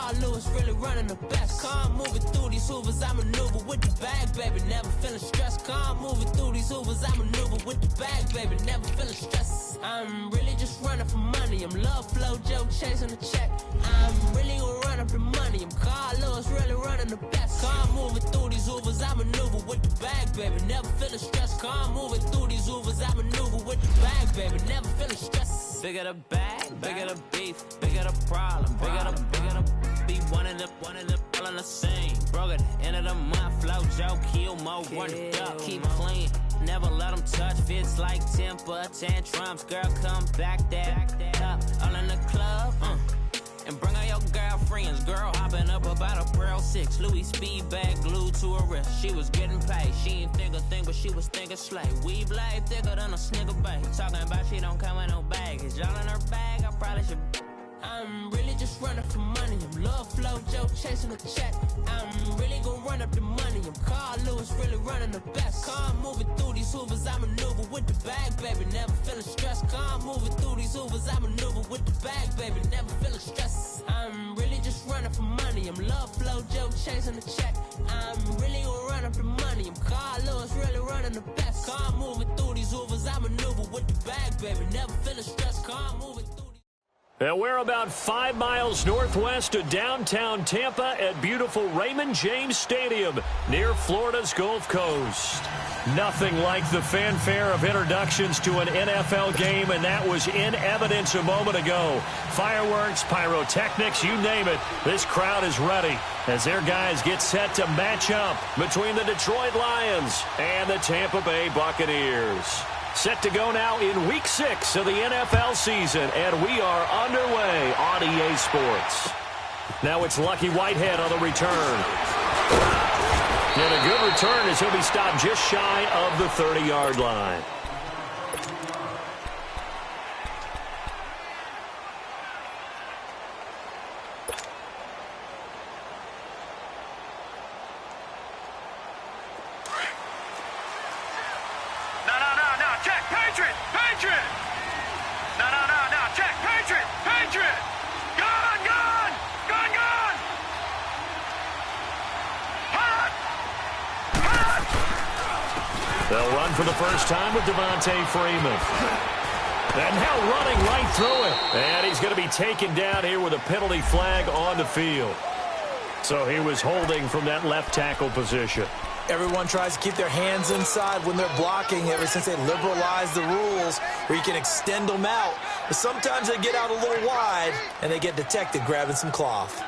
Carl Lewis really running the best. Calm moving through these hoovers, I maneuver with the bag, baby, never feeling stressed. Calm moving through these hoovers, I maneuver with the bag, baby, never feeling stressed. I'm really just running for money. I'm love flow, Joe chasing the check. I'm really gonna run up the money. I'm Carl Lewis really running the best. Calm moving through these hoovers, I maneuver with the bag, baby, never feeling stressed. Calm moving through these hoovers, I maneuver with the bag, baby, never feeling stressed. Bigger the bag, bigger the beef, bigger the problem, bigger the be one of the all in the same. Broke at the end of the month, flow Joe, kill more, run it up, keep clean. Never let them touch, fits like temper tantrums. Girl, come back that up, all in the club, and bring all your girlfriends. Girl hopping up about a Pearl 6, Louis speed bag glued to her wrist. She was getting paid, she ain't think a thing, but she was thinking slay. We blade thicker than a snicker bag. Talking about she don't come with no baggage. Y'all in her bag, I probably should. I'm really just running for money. I'm love flow, Joe chasing a check. I'm really gonna run up the money. I'm Carl Lewis, really running the best. Calm moving through these hoovers, I maneuver with the bag, baby, never feeling stressed. Calm moving through these hoovers, I maneuver with the bag, baby, never feeling stressed. I'm really just running for money. I'm love flow, Joe chasing the check. I'm really gonna run up the money. I'm Carl Lewis, really running the best. Calm moving through these hoovers, I maneuver with the bag, baby, never feeling stressed. Calm moving through. And we're about 5 miles northwest of downtown Tampa at beautiful Raymond James Stadium near Florida's Gulf Coast. Nothing like the fanfare of introductions to an NFL game, and that was in evidence a moment ago. Fireworks, pyrotechnics, you name it. This crowd is ready as their guys get set to match up between the Detroit Lions and the Tampa Bay Buccaneers. Set to go now in Week 6 of the NFL season, and we are underway on EA Sports. Now it's Lucky Whitehead on the return. And a good return as he'll be stopped just shy of the 30-yard line. They'll run for the first time with Devontae Freeman. And now running right through it. And he's going to be taken down here with a penalty flag on the field. So he was holding from that left tackle position. Everyone tries to keep their hands inside when they're blocking ever since they liberalized the rules where you can extend them out. But sometimes they get out a little wide and they get detected grabbing some cloth.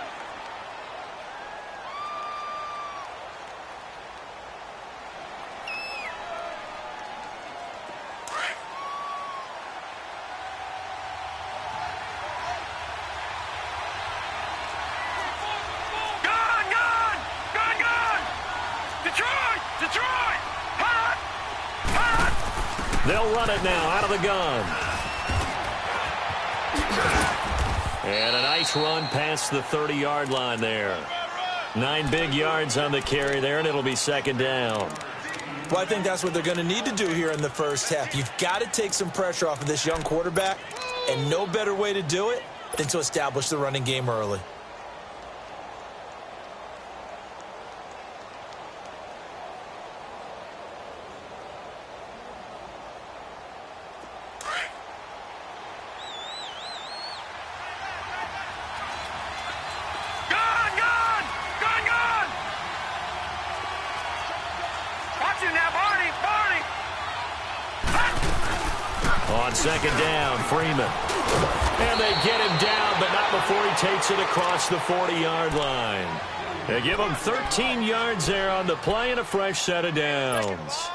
They'll run it now out of the gun. And a nice run past the 30-yard line there. 9 big yards on the carry there, and it'll be second down. Well, I think that's what they're going to need to do here in the first half. You've got to take some pressure off of this young quarterback, and no better way to do it than to establish the running game early. On second down, Freeman. And they get him down, but not before he takes it across the 40-yard line. They give him 13 yards there on the play and a fresh set of downs.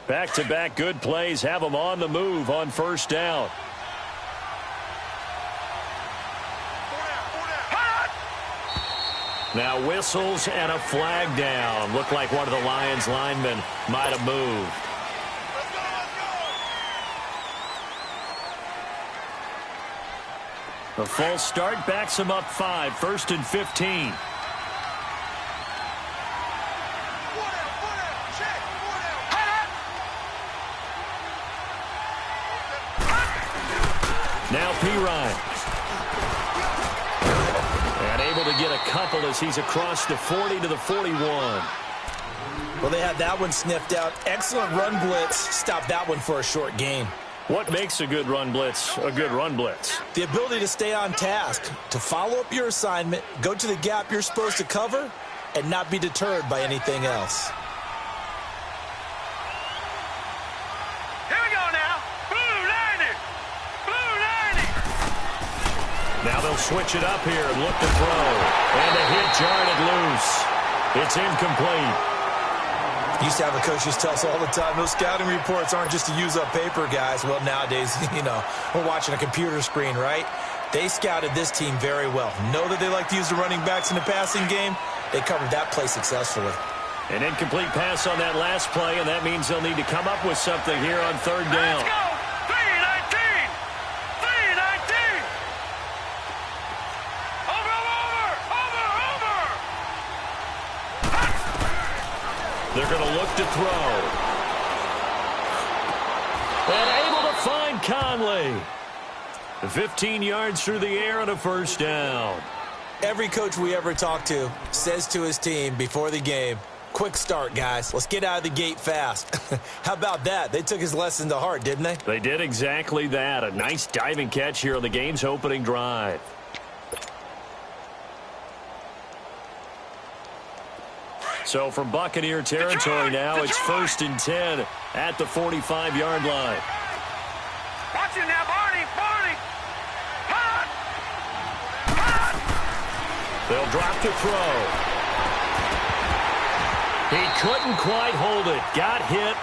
Back-to-back good plays have them on the move on first down. Now whistles and a flag down. Looked like one of the Lions linemen might have moved. A false start backs him up 5, 1st and 15. Now Pirine. And able to get a couple as he's across the 40 to the 41. Well, they had that one sniffed out. Excellent run blitz. Stopped that one for a short gain. What makes a good run blitz a good run blitz? The ability to stay on task, to follow up your assignment, go to the gap you're supposed to cover, and not be deterred by anything else. Here we go now. Blue 90. Blue 90. Now they'll switch it up here and look to throw. And a hit jarred it loose. It's incomplete. Used to have the coaches tell us all the time, those scouting reports aren't just to use up paper, guys. Well, nowadays, we're watching a computer screen, right? They scouted this team very well. Know that they like to use the running backs in the passing game. They covered that play successfully. An incomplete pass on that last play, and that means they'll need to come up with something here on 3rd down. Let's go. 3-19. 3-19. Over. They're going to look to throw. And able to find Conley. 15 yards through the air and a 1st down. Every coach we ever talk to says to his team before the game, quick start, guys. Let's get out of the gate fast. How about that? They took his lesson to heart, didn't they? They did exactly that. A nice diving catch here on the game's opening drive. So from Buccaneer territory now, it's 1st and 10 at the 45-yard line. Watch it now, Barney. Barney. Hot. They'll drop to throw. He couldn't quite hold it. Got hit.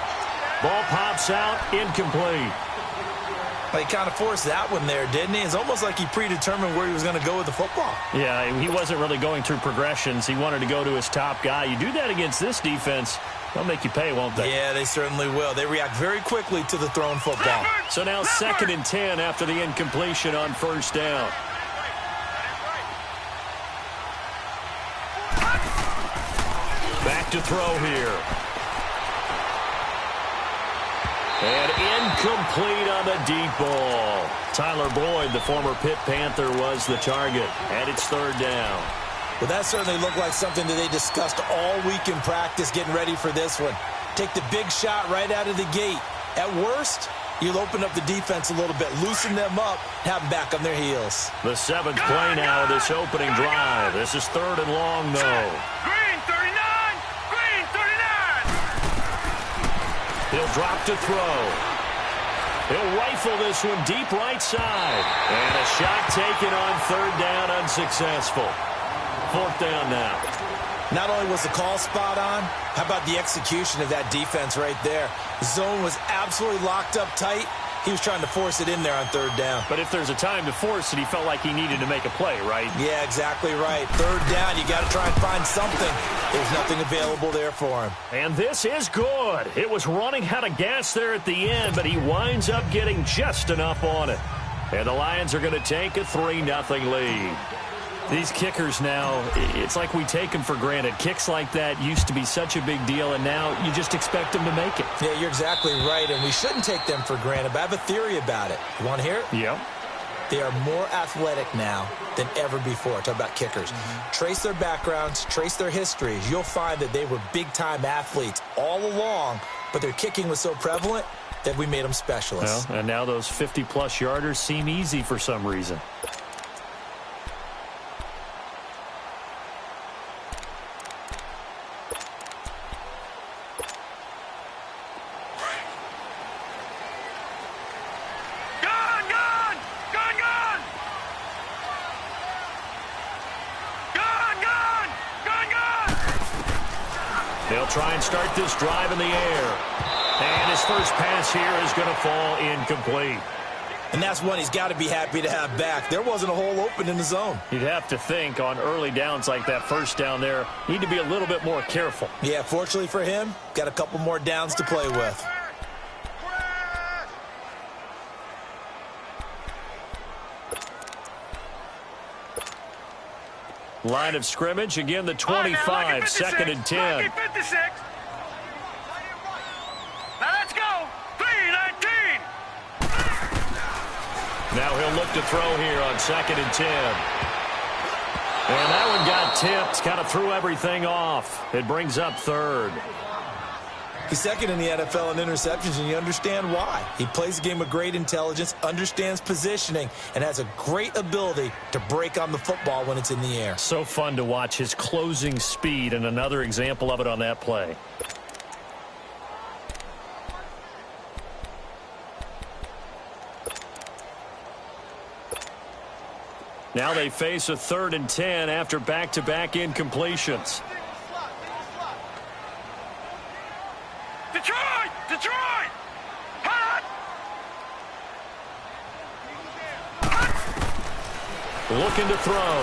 Ball pops out. Incomplete. He kind of forced that one there, didn't he? It's almost like he predetermined where he was going to go with the football. Yeah, he wasn't really going through progressions. He wanted to go to his top guy. You do that against this defense, they'll make you pay, won't they? Yeah, they certainly will. They react very quickly to the thrown football. So now 2nd and 10 after the incompletion on 1st down. Back to throw here. And incomplete on the deep ball. Tyler Boyd, the former Pitt Panther, was the target. And it's 3rd down. Well, that certainly looked like something that they discussed all week in practice getting ready for this one. Take the big shot right out of the gate. At worst, you'll open up the defense a little bit, loosen them up, have them back on their heels. The 7th play now of this opening drive. This is 3rd and long, though. Green 39. Green 39. He'll drop to throw. He'll rifle this one deep right side. And a shot taken on 3rd down, unsuccessful. 4th down now. Not only was the call spot on, how about the execution of that defense right there? The zone was absolutely locked up tight. He was trying to force it in there on 3rd down. But if there's a time to force it, he felt like he needed to make a play, right? Yeah, exactly right. 3rd down, you got to try and find something. There's nothing available there for him. And this is good. It was running out of gas there at the end, but he winds up getting just enough on it. And the Lions are going to take a 3-0 lead. These kickers now, it's like we take them for granted. Kicks like that used to be such a big deal, and now you just expect them to make it. Yeah, you're exactly right, and we shouldn't take them for granted, but I have a theory about it. You want to hear it? Yep. They are more athletic now than ever before. Talk about kickers. Trace their backgrounds, trace their histories. You'll find that they were big-time athletes all along, but their kicking was so prevalent that we made them specialists. Well, and now those 50-plus yarders seem easy for some reason. They'll try and start this drive in the air. And his first pass here is going to fall incomplete. And that's one he's got to be happy to have back. There wasn't a hole open in the zone. You'd have to think on early downs like that 1st down there, need to be a little bit more careful. Yeah, fortunately for him, got a couple more downs to play with. Line of scrimmage, again the 25, second and 10. 56. Now let's go. 3-19. Now he'll look to throw here on second and 10. And that one got tipped, kind of threw everything off. It brings up third. He's second in the NFL in interceptions, and you understand why. He plays a game of great intelligence, understands positioning, and has a great ability to break on the football when it's in the air. So fun to watch his closing speed, and another example of it on that play. Now they face a 3rd and 10 after back-to-back incompletions. Detroit! Detroit! Hot! Looking to throw.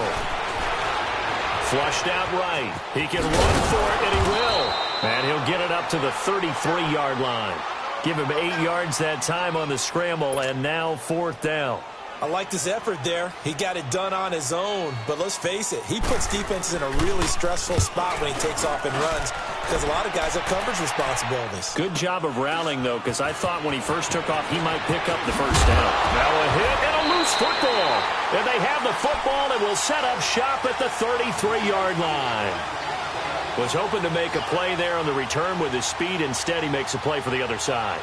Flushed out right. He can run for it, and he will. And he'll get it up to the 33-yard line. Give him 8 yards that time on the scramble, and now 4th down. I like this effort there. He got it done on his own. But let's face it, he puts defenses in a really stressful spot when he takes off and runs because a lot of guys have coverage responsibilities. Good job of rallying, though, because I thought when he first took off, he might pick up the first down. Now a hit and a loose football. And they have the football and will set up shop at the 33-yard line. Was hoping to make a play there on the return with his speed. Instead, he makes a play for the other side.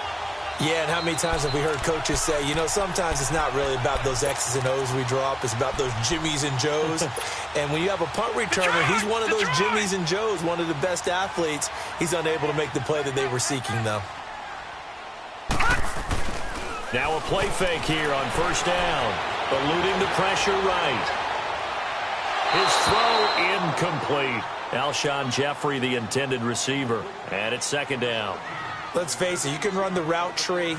Yeah, and how many times have we heard coaches say, you know, sometimes it's not really about those X's and O's we draw up. It's about those Jimmies and Joes. And when you have a punt returner, he's one of those Jimmies and Joes, one of the best athletes. He's unable to make the play that they were seeking, though. Now a play fake here on first down. Eluding the pressure right. His throw incomplete. Alshon Jeffrey, the intended receiver. And it's 2nd down. Let's face it, you can run the route tree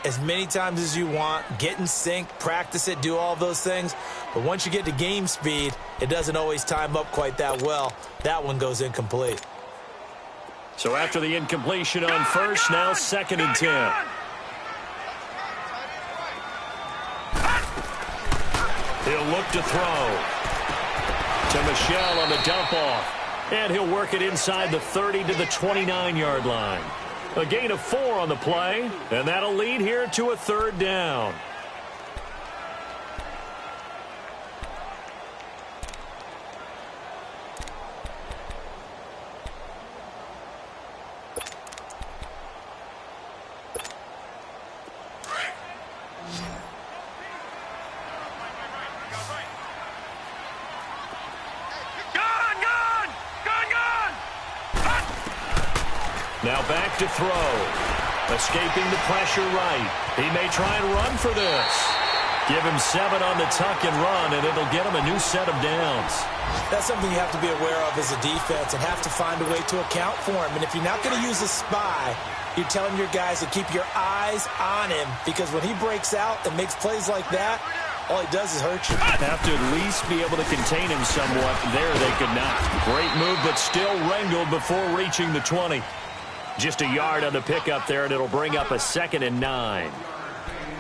as many times as you want, get in sync, practice it, do all those things. But once you get to game speed, it doesn't always time up quite that well. That one goes incomplete. So after the incompletion on first, now 2nd and 10. He'll look to throw. To Michel on the dump off. And he'll work it inside the 30 to the 29-yard line. A gain of 4 on the play, and that'll lead here to a 3rd down. Now back to throw. Escaping the pressure right. He may try and run for this. Give him 7 on the tuck and run, and it'll get him a new set of downs. That's something you have to be aware of as a defense and have to find a way to account for him. And if you're not going to use a spy, you're telling your guys to keep your eyes on him, because when he breaks out and makes plays like that, all he does is hurt you. Have to at least be able to contain him somewhat. There they could not. Great move, but still wrangled before reaching the 20. Just a yard on the pickup there, and it'll bring up a 2nd and 9.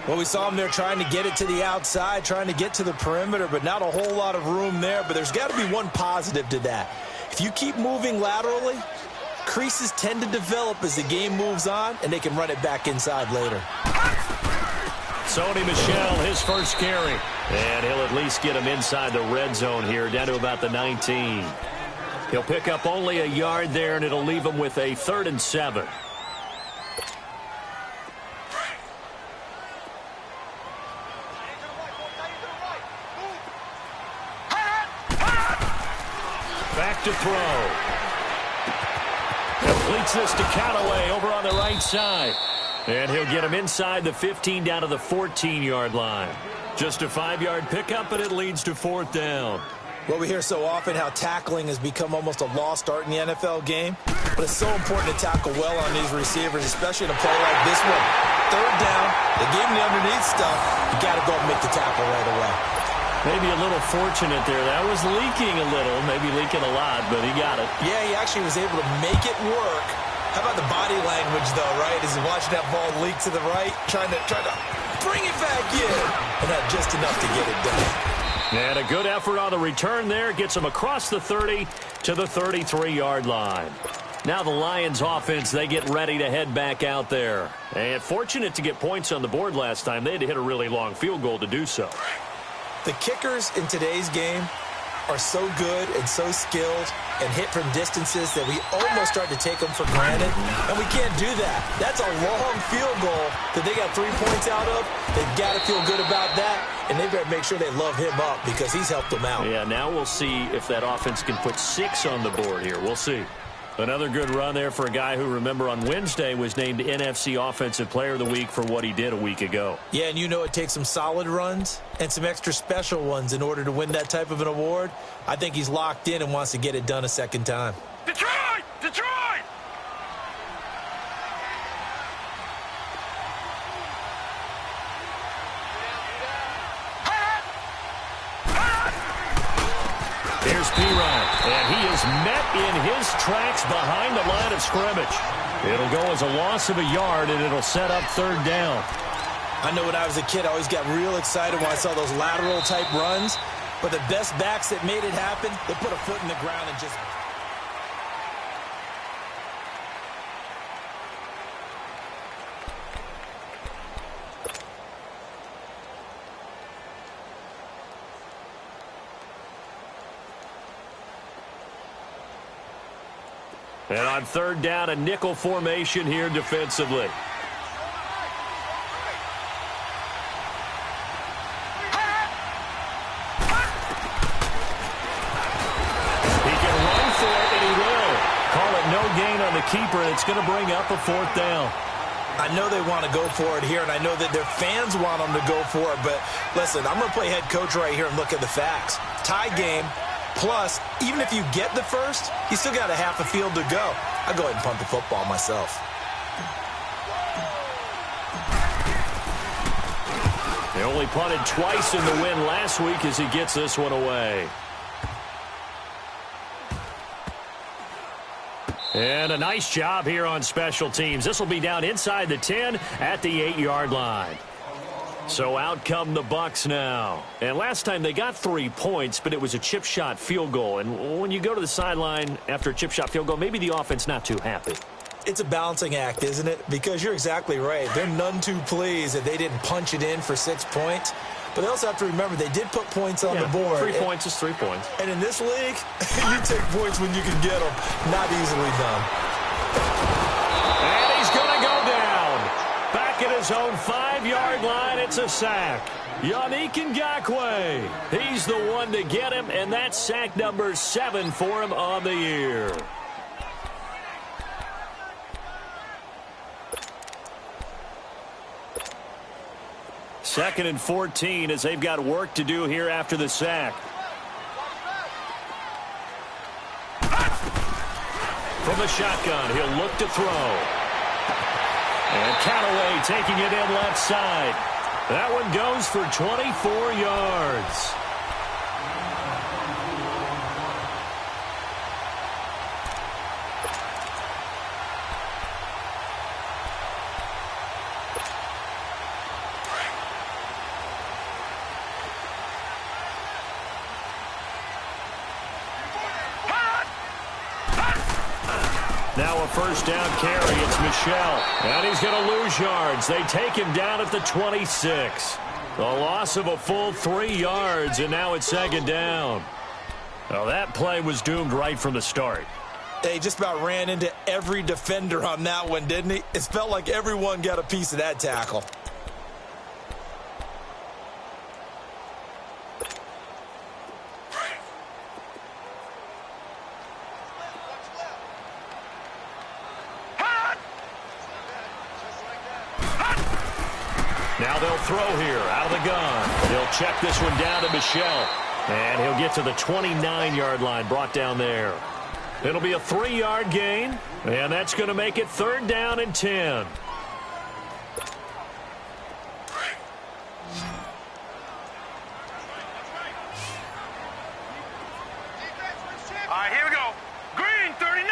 Well, we saw him there trying to get it to the outside, trying to get to the perimeter, but not a whole lot of room there. But there's got to be one positive to that. If you keep moving laterally, creases tend to develop as the game moves on, and they can run it back inside later. Sony Michel, his first carry. And he'll at least get him inside the red zone here, down to about the 19. He'll pick up only a yard there, and it'll leave him with a 3rd and 7. Back to throw. Completes this to Callaway over on the right side. And he'll get him inside the 15 down to the 14-yard line. Just a 5-yard pickup, and it leads to 4th down. Well, we hear so often how tackling has become almost a lost art in the NFL game, but it's so important to tackle well on these receivers, especially in a play like this one. 3rd down, they gave him the underneath stuff. You got to go and make the tackle right away. Maybe a little fortunate there. That was leaking a little, maybe leaking a lot, but he got it. Yeah, he actually was able to make it work. How about the body language, though, right? As he's watching that ball leak to the right, trying to bring it back in, and had just enough to get it done. And a good effort on the return there. Gets them across the 30 to the 33-yard line. Now the Lions offense, they get ready to head back out there. And fortunate to get points on the board last time. They had to hit a really long field goal to do so. The kickers in today's game are so good and so skilled and hit from distances that we almost start to take them for granted, and we can't do that. That's a long field goal that they got 3 points out of. They've got to feel good about that, and they better make sure they love him up because he's helped them out. Yeah, now we'll see if that offense can put 6 on the board here. We'll see. Another good run there for a guy who, remember, on Wednesday was named NFC Offensive Player of the Week for what he did a week ago. Yeah, and you know it takes some solid runs and some extra special ones in order to win that type of an award. I think he's locked in and wants to get it done a second time. Detroit! Detroit! Here's P-Ryan, and he is met in his tracks behind the line of scrimmage. It'll go as a loss of a yard, and it'll set up third down. I know when I was a kid, I always got real excited when I saw those lateral-type runs, but the best backs that made it happen, they put a foot in the ground and just... And on third down, a nickel formation here defensively. He can run for it, and he will. Call it no gain on the keeper, and it's going to bring up a fourth down. I know they want to go for it here, and I know that their fans want them to go for it, but listen, I'm going to play head coach right here and look at the facts. Tie game. Plus, even if you get the first, you still got a half a field to go. I'll go ahead and punt the football myself. They only punted twice in the win last week as he gets this one away. And a nice job here on special teams. This will be down inside the 10 at the 8-yard line. So out come the Bucs now. And last time they got 3 points, but it was a chip shot field goal. And when you go to the sideline after a chip shot field goal, maybe the offense not too happy. It's a balancing act, isn't it? Because you're exactly right. They're none too pleased that they didn't punch it in for 6 points. But they also have to remember they did put points on the board. 3 points is 3 points. And in this league, you take points when you can get them. Not easily done. And he's going to go down. Back at his own 5-yard line, it's a sack. Yannick Ngakoue. He's the one to get him, and that's sack number 7 for him on the year. Second and 14 as they've got work to do here after the sack. From the shotgun, he'll look to throw. And Callaway taking it in left side. That one goes for 24 yards. Now a first down carry. It's Michel. And he's going to lose yards. They take him down at the 26. A loss of a full 3 yards, and now it's second down. Well, that play was doomed right from the start. He just about ran into every defender on that one, didn't he? It felt like everyone got a piece of that tackle. Now they'll throw here out of the gun. They'll check this one down to Michel. And he'll get to the 29-yard line, brought down there. It'll be a 3-yard gain, and that's going to make it third down and 10. All right, here we go. Green 39.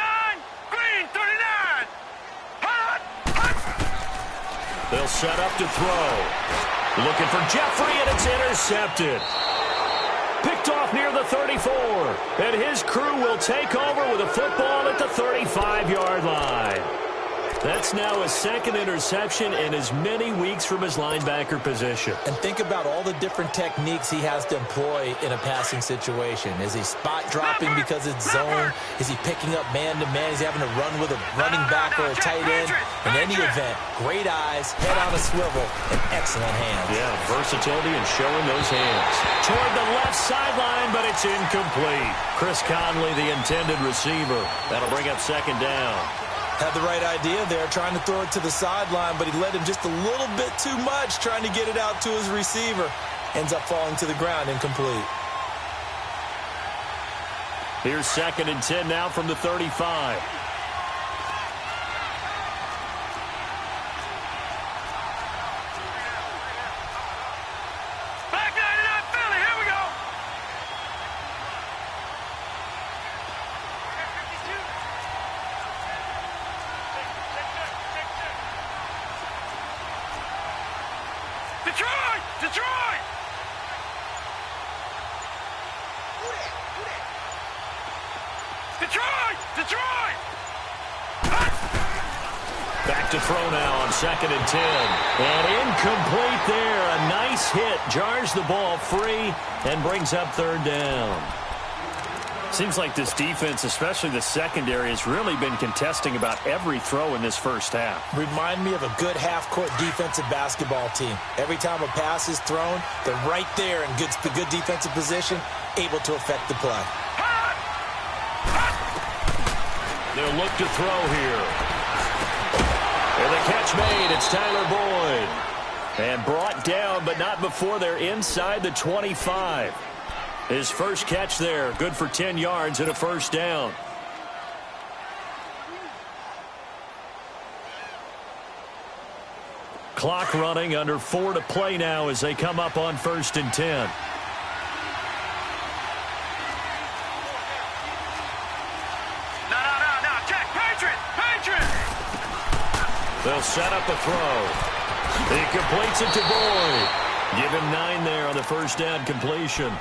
Green 39. Hot. They'll set up to throw. Looking for Jeffrey, and it's intercepted. 34. And his crew will take over with a football at the 35-yard line. That's now his second interception in as many weeks from his linebacker position. And think about all the different techniques he has to employ in a passing situation. Is he spot dropping because it's zone? Is he picking up man-to-man? Is he having to run with a running back or a tight end? In any event, great eyes, head on a swivel, and excellent hands. Yeah, versatility and showing those hands. Toward the left sideline, but it's incomplete. Chris Conley, the intended receiver. That'll bring up second down. Had the right idea there, trying to throw it to the sideline, but he led him just a little bit too much, trying to get it out to his receiver. Ends up falling to the ground, incomplete. Here's 2nd and 10 now from the 35. Detroit! Detroit! Detroit! Detroit! Back to throw now on 2nd and 10. And incomplete there. A nice hit. Jars the ball free and brings up 3rd down. Seems like this defense, especially the secondary, has really been contesting about every throw in this first half. Remind me of a good half-court defensive basketball team. Every time a pass is thrown, they're right there in good defensive position, able to affect the play. They'll look to throw here. And the catch made. It's Tyler Boyd. And brought down, but not before they're inside the 25. His first catch there, good for 10 yards and a first down. Clock running, under 4 to play now as they come up on 1st and 10. No, check, Patriot! They'll set up a throw. He completes it to Boyd. Give him 9 there on the first down completion.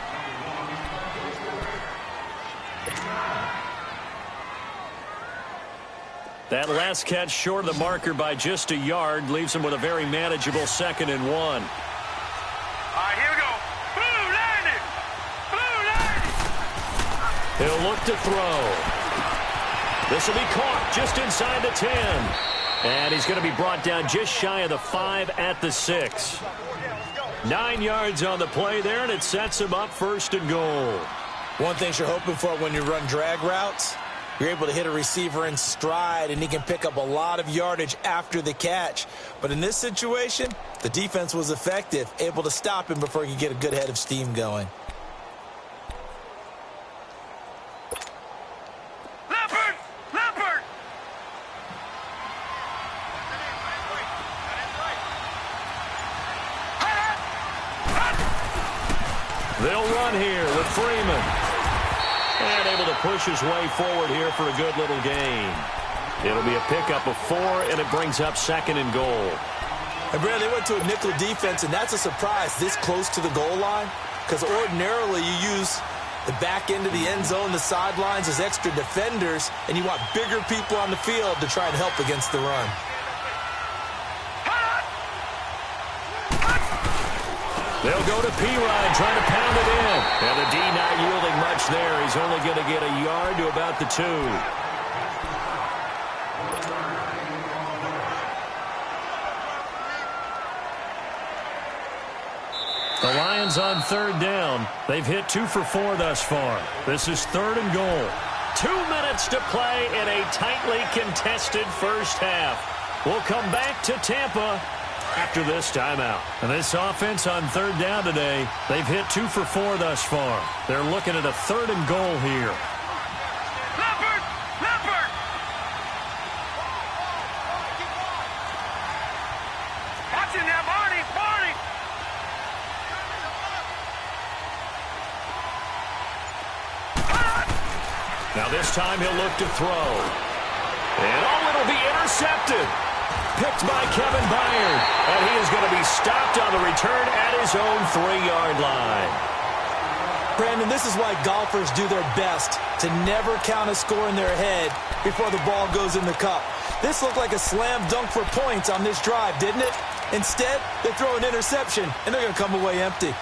That last catch short of the marker by just a yard leaves him with a very manageable 2nd and 1. All right, here we go. Blue landing! Blue landing! He'll look to throw. This will be caught just inside the 10. And he's going to be brought down just shy of the 5 at the 6. 9 yards on the play there, and it sets him up 1st and goal. One thing you're hoping for when you run drag routes, you're able to hit a receiver in stride, and he can pick up a lot of yardage after the catch. But in this situation, the defense was effective, able to stop him before he could get a good head of steam going. Leopard! They'll run here with Freeman. And able to push his way forward here for a good little gain. It'll be a pickup of 4, and it brings up 2nd and goal. And Brad, they went to a nickel defense, and that's a surprise this close to the goal line, because ordinarily you use the back end of the end zone, the sidelines as extra defenders, and you want bigger people on the field to try and help against the run. They'll go to P-Rod, trying to pound it in. And the D not yielding much there. He's only going to get a yard to about the 2. The Lions on 3rd down. They've hit 2 for 4 thus far. This is 3rd and goal. 2 minutes to play in a tightly contested first half. We'll come back to Tampa after this timeout. And this offense on 3rd down today, they've hit 2 for 4 thus far. They're looking at a 3rd and goal here. Leopard! Watch it now, Barney! Now this time he'll look to throw. And it'll be intercepted. Picked by Kevin Byard. And he is going to be stopped on the return at his own 3-yard line. Brandon, this is why golfers do their best to never count a score in their head before the ball goes in the cup. This looked like a slam dunk for points on this drive, didn't it? Instead, they throw an interception, and they're going to come away empty.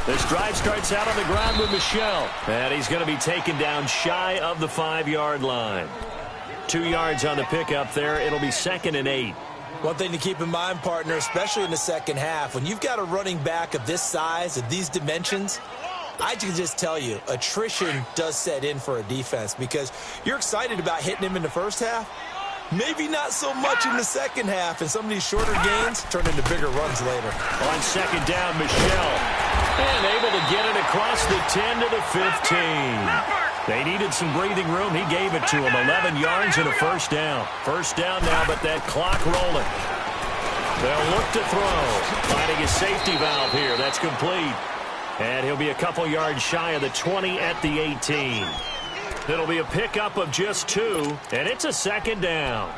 This drive starts out on the ground with Michel, and he's going to be taken down shy of the 5-yard line. 2 yards on the pickup there. It'll be 2nd and 8. One thing to keep in mind, partner, especially in the second half, when you've got a running back of this size, of these dimensions, I can just tell you, attrition does set in for a defense because you're excited about hitting him in the first half. Maybe not so much in the second half, and some of these shorter gains turn into bigger runs later. On 2nd down, Michel. And able to get it across the 10 to the 15. They needed some breathing room. He gave it to him. 11 yards and a first down. First down now, but that clock rolling. They'll look to throw. Finding a safety valve here. That's complete. And he'll be a couple yards shy of the 20 at the 18. It'll be a pickup of just 2, and it's a 2nd down.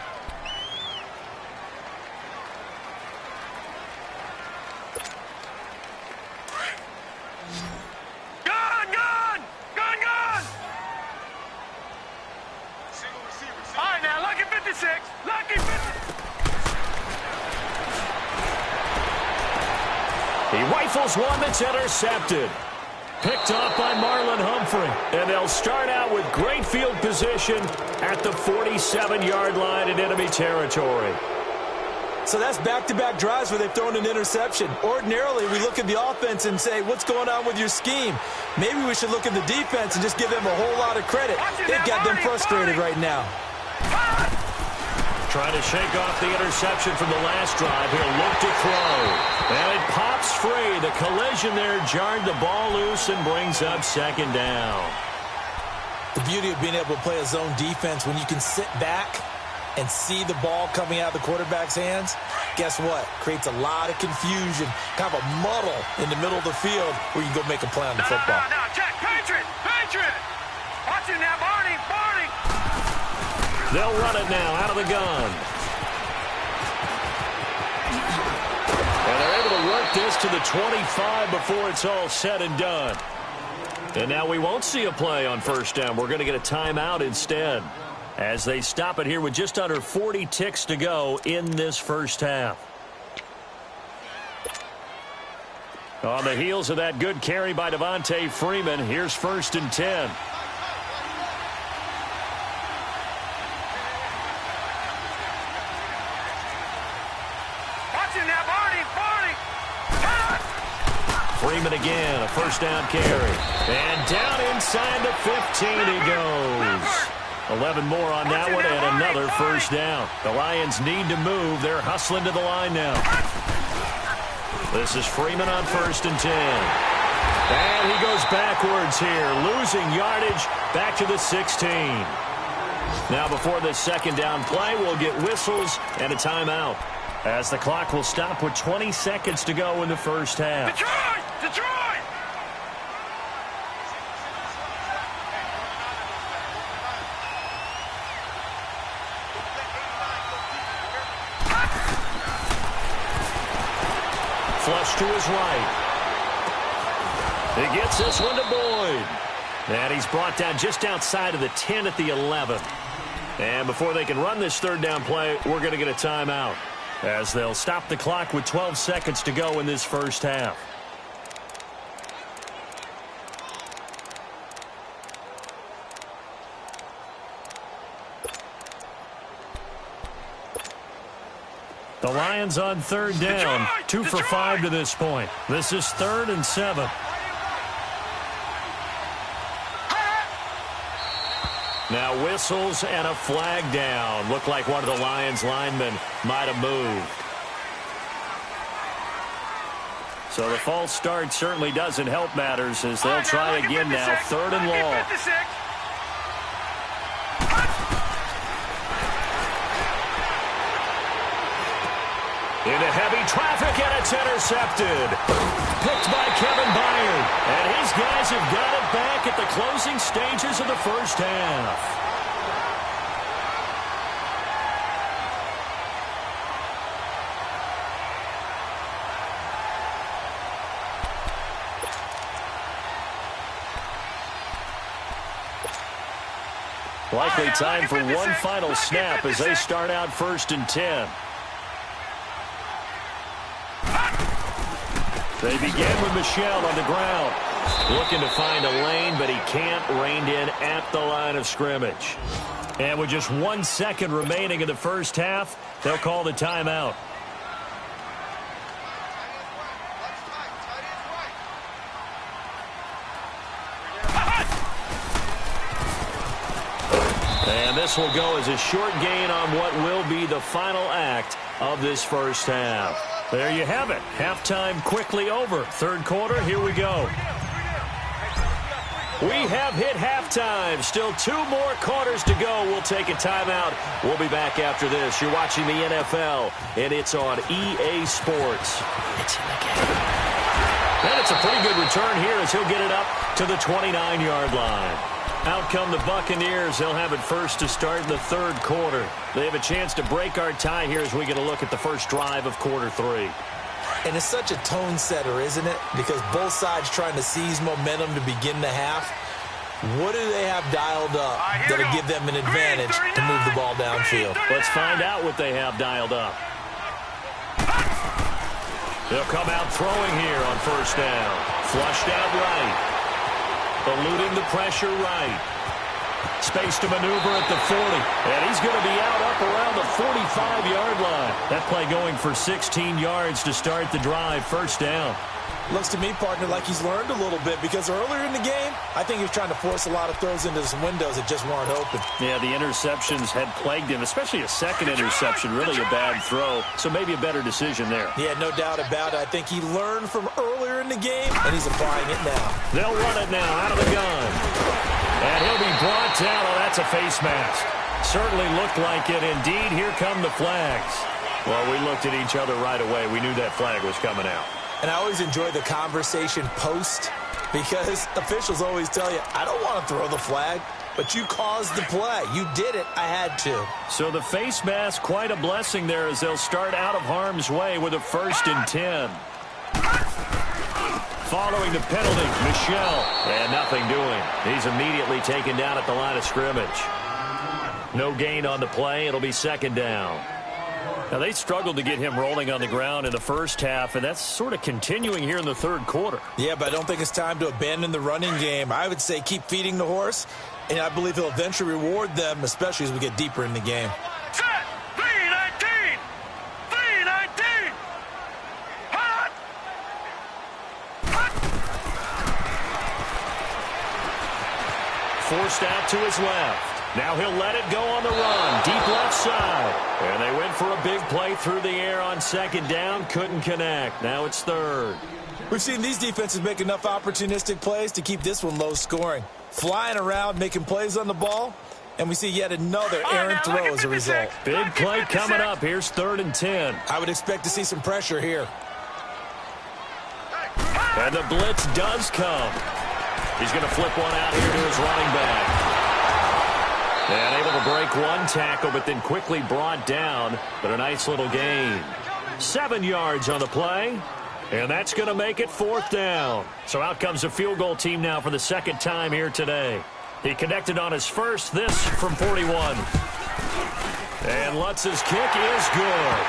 He rifles one that's intercepted. Picked off by Marlon Humphrey. And they'll start out with great field position at the 47-yard line in enemy territory. So that's back-to-back drives where they've thrown an interception. Ordinarily, we look at the offense and say, what's going on with your scheme? Maybe we should look at the defense and just give them a whole lot of credit. They've got them frustrated right now. Trying to shake off the interception from the last drive. He'll look to throw. And it pops free. The collision there jarred the ball loose and brings up 2nd down. The beauty of being able to play a zone defense when you can sit back and see the ball coming out of the quarterback's hands, guess what? Creates a lot of confusion, kind of a muddle in the middle of the field where you can go make a play on the football. No, check, Patriot! Watch it now, Barney! They'll run it now out of the gun. And they're able to work this to the 25 before it's all said and done. And now we won't see a play on first down. We're going to get a timeout instead as they stop it here with just under 40 ticks to go in this first half. On the heels of that good carry by Devontae Freeman, here's 1st and 10. Freeman again, a first down carry. And down inside the 15 he goes. 11 more on that one and another first down. The Lions need to move. They're hustling to the line now. This is Freeman on 1st and 10. And he goes backwards here, losing yardage back to the 16. Now before this 2nd down play, we'll get whistles and a timeout, as the clock will stop with 20 seconds to go in the first half. Detroit! Flush to his right. He gets this one to Boyd. And he's brought down just outside of the 10 at the 11. And before they can run this 3rd down play, we're going to get a timeout, as they'll stop the clock with 12 seconds to go in this first half. The Lions on 3rd down, 2 for 5 to this point. This is 3rd and 7. Now whistles and a flag down. Looked like one of the Lions linemen might have moved. So the false start certainly doesn't help matters, as they'll try again now, 3rd and long. Into heavy traffic, and it's intercepted. Picked by Kevin Byard. And his guys have got it back at the closing stages of the first half. Likely time for one final snap as they start out 1st and 10. They begin with Michel on the ground. Looking to find a lane, but he can't. Reined in at the line of scrimmage. And with just 1 second remaining in the first half, they'll call the timeout. And this will go as a short gain on what will be the final act of this first half. There you have it. Halftime quickly over. Third quarter, here we go. We have hit halftime. Still 2 more quarters to go. We'll take a timeout. We'll be back after this. You're watching the NFL, and it's on EA Sports. It's in the game. And it's a pretty good return here as he'll get it up to the 29-yard line. Out come the Buccaneers. They'll have it first to start in the third quarter. They have a chance to break our tie here as we get a look at the first drive of quarter 3. And it's such a tone setter, isn't it? Because both sides trying to seize momentum to begin the half. What do they have dialed up that'll give them an advantage to move the ball downfield? Let's find out what they have dialed up. They'll come out throwing here on first down. Flushed out right. Eluding the pressure right. Space to maneuver at the 40. And he's going to be out up around the 45-yard line. That play going for 16 yards to start the drive. First down. Looks to me, partner, like he's learned a little bit because earlier in the game, I think he was trying to force a lot of throws into some windows that just weren't open. Yeah, the interceptions had plagued him, especially a second interception, really a bad throw. So maybe a better decision there. Yeah, no doubt about it. I think he learned from earlier in the game, and he's applying it now. They'll run it now out of the gun. And he'll be brought down. Oh, that's a face mask. Certainly looked like it. Indeed, here come the flags. Well, we looked at each other right away. We knew that flag was coming out. And I always enjoy the conversation post because officials always tell you, I don't want to throw the flag, but you caused the play. You did it. I had to. So the face mask, quite a blessing there as they'll start out of harm's way with a 1st and 10. Following the penalty, Michel, and nothing doing. He's immediately taken down at the line of scrimmage. No gain on the play. It'll be second down. Now, they struggled to get him rolling on the ground in the first half, and that's sort of continuing here in the third quarter. Yeah, but I don't think it's time to abandon the running game. I would say keep feeding the horse, and I believe he'll eventually reward them, especially as we get deeper in the game. Set! 3-19! 3-19! Hot! Forced out to his left. Now he'll let it go on the run. Deep left side. And they went for a big play through the air on second down. Couldn't connect. Now it's third. We've seen these defenses make enough opportunistic plays to keep this one low scoring. Flying around, making plays on the ball. And we see yet another errant throw as a result. Big play coming up. Here's 3rd and 10. I would expect to see some pressure here. And the blitz does come. He's going to flip one out here to his running back. And able to break one tackle, but then quickly brought down. But a nice little gain. 7 yards on the play. And that's going to make it 4th down. So out comes the field goal team now for the second time here today. He connected on his first, this from 41. And Lutz's kick is good.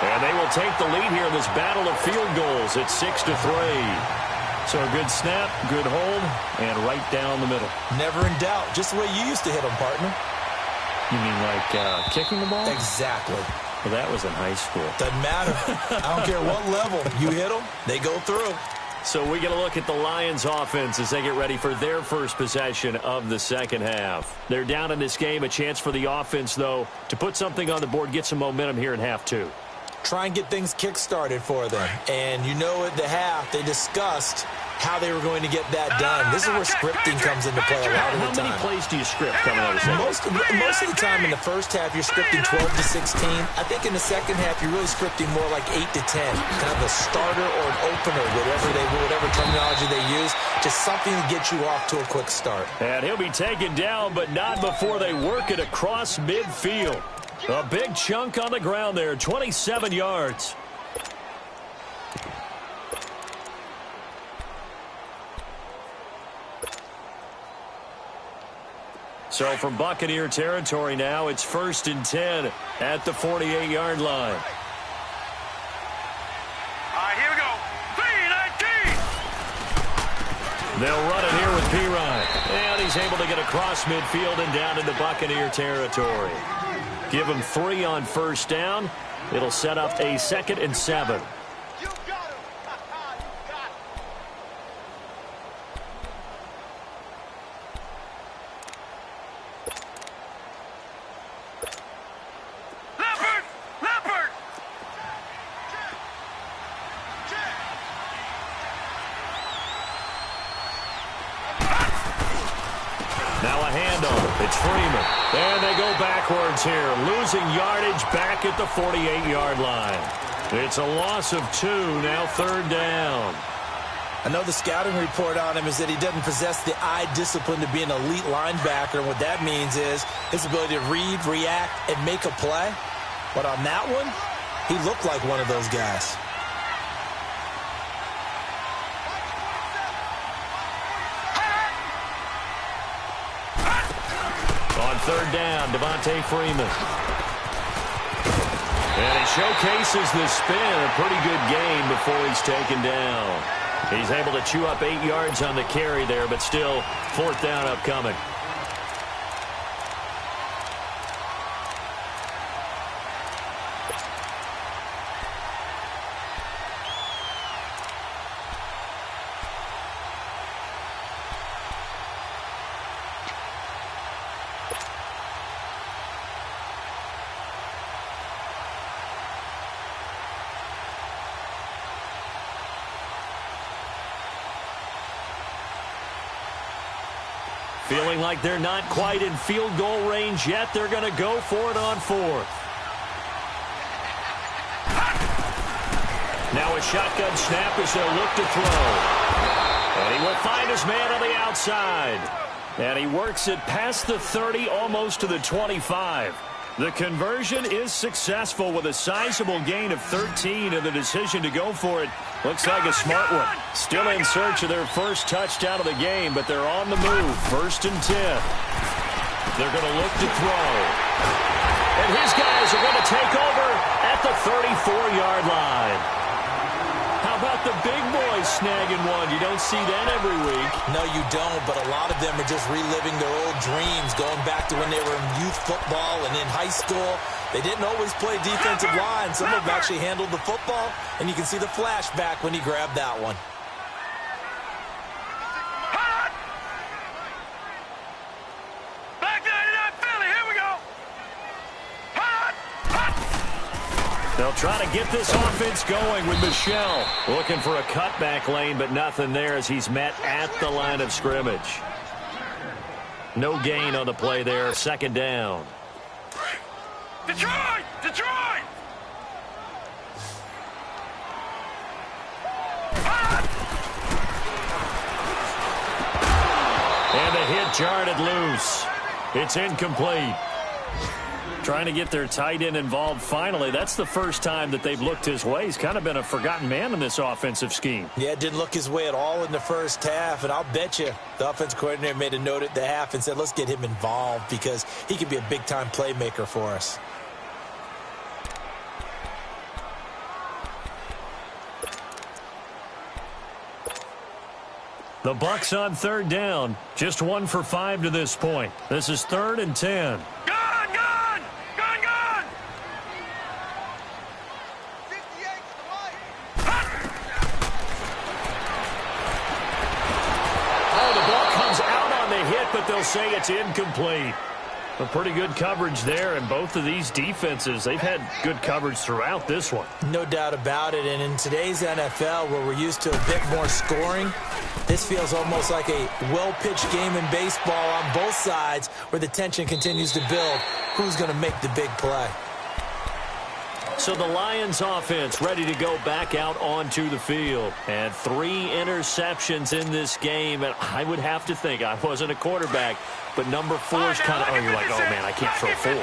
And they will take the lead here in this battle of field goals at 6-3. So a good snap, good hold, and right down the middle. Never in doubt. Just the way you used to hit them, partner. You mean like kicking the ball? Exactly. Well, that was in high school. Doesn't matter. I don't care what level. You hit them, they go through. So we get a look at the Lions offense as they get ready for their first possession of the second half. They're down in this game. A chance for the offense, though, to put something on the board, get some momentum here in half 2. Try and get things kick-started for them. And you know at the half, they discussed how they were going to get that done. This is where scripting comes into play a lot of the time. How many plays do you script coming out of the second? Most of the time in the first half, you're scripting 12 to 16. I think in the second half, you're really scripting more like 8 to 10. Kind of a starter or an opener, whatever terminology they use. Just something to get you off to a quick start. And he'll be taken down, but not before they work it across midfield. A big chunk on the ground there, 27 yards. So from Buccaneer territory now, it's 1st and 10 at the 48-yard line. All right, here we go. 3-19. They'll run it here with Pirine. And he's able to get across midfield and down into Buccaneer territory. Give him 3 on 1st down. It'll set up a 2nd and 7. Now a handoff. It's Freeman. And they go backwards here, losing yardage back at the 48-yard line. It's a loss of 2, now 3rd down. I know the scouting report on him is that he doesn't possess the eye discipline to be an elite linebacker. And what that means is his ability to read, react, and make a play. But on that one, he looked like one of those guys. On 3rd down, Devontae Freeman. And he showcases the spin. A pretty good game before he's taken down. He's able to chew up 8 yards on the carry there, but still 4th down upcoming. Feeling like they're not quite in field goal range yet. They're going to go for it on 4th. Now a shotgun snap as they'll look to throw. And he will find his man on the outside. And he works it past the 30, almost to the 25. The conversion is successful with a sizable gain of 13, and the decision to go for it looks like a smart one. Still in search of their first touchdown of the game, but they're on the move. 1st and 10. They're going to look to throw. And his guys are going to take over at the 34-yard line. How about the big boys snagging one? You don't see that every week. No, you don't, but a lot of them are just reliving their old dreams, going back to when they were in youth football and in high school. They didn't always play defensive line. Some of them actually handled the football, and you can see the flashback when he grabbed that one. Back 99 Philly, here we go. They'll try to get this offense going with Michelle. Looking for a cutback lane, but nothing there as he's met at the line of scrimmage. No gain on the play there. 2nd down. Detroit! Detroit! And the hit jarred it loose. It's incomplete. Trying to get their tight end involved finally. That's the first time that they've looked his way. He's kind of been a forgotten man in this offensive scheme. Yeah, it didn't look his way at all in the first half, and I'll bet you the offensive coordinator made a note at the half and said, let's get him involved because he could be a big-time playmaker for us. The Bucs on 3rd down. Just 1 for 5 to this point. This is 3rd and 10. Gun, gun! Gun, gun! Oh, the ball comes out on the hit, but they'll say it's incomplete. A pretty good coverage there, and both of these defenses, they've had good coverage throughout this one. No doubt about it, and in today's NFL, where we're used to a bit more scoring, this feels almost like a well-pitched game in baseball on both sides where the tension continues to build. Who's going to make the big play? So the Lions offense ready to go back out onto the field. And 3 interceptions in this game. And I would have to think, I wasn't a quarterback, but number 4 is kind of, oh, you're like, oh, man, I can't throw 4.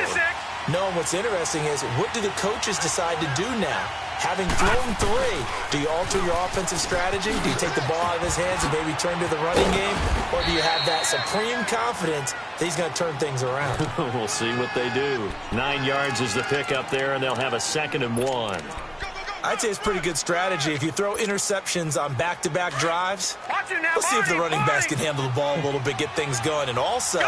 No, and what's interesting is, what do the coaches decide to do now? Having thrown 3, do you alter your offensive strategy? Do you take the ball out of his hands and maybe turn to the running game? Or do you have that supreme confidence that he's going to turn things around? We'll see what they do. 9 yards is the pickup there, and they'll have a 2nd and 1. I'd say it's pretty good strategy. If you throw interceptions on back-to-back drives, let's see if the running backs can handle the ball a little bit, get things going. And also,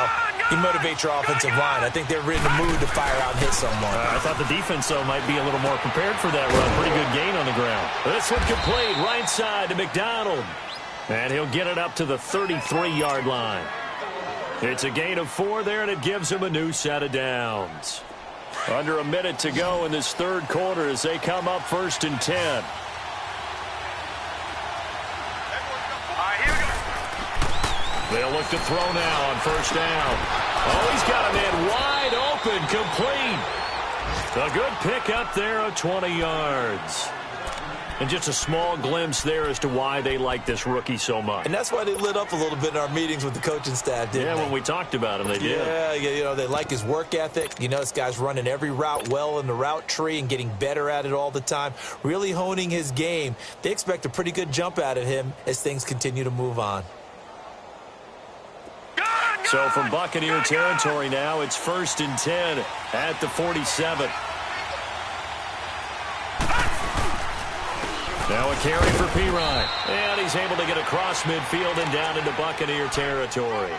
you motivate your offensive line. I think they're in the mood to fire out and hit someone. I thought the defense, though, might be a little more prepared for that run. Pretty good gain on the ground. This one complete right side to McDonald. And he'll get it up to the 33-yard line. It's a gain of 4 there, and it gives him a new set of downs. Under a minute to go in this 3rd quarter as they come up 1st and 10. All right, here we go. They'll look to throw now on 1st down. Oh, he's got a man wide open, complete. A good pickup there of 20 yards. And just a small glimpse there as to why they like this rookie so much. And that's why they lit up a little bit in our meetings with the coaching staff, didn't they? Yeah, when we talked about him, they did. Yeah, you know, they like his work ethic. You know, this guy's running every route well in the route tree and getting better at it all the time, really honing his game. They expect a pretty good jump out of him as things continue to move on. So from Buccaneer territory now, it's 1st and 10 at the 47. Now a carry for Pirine. And he's able to get across midfield and down into Buccaneer territory.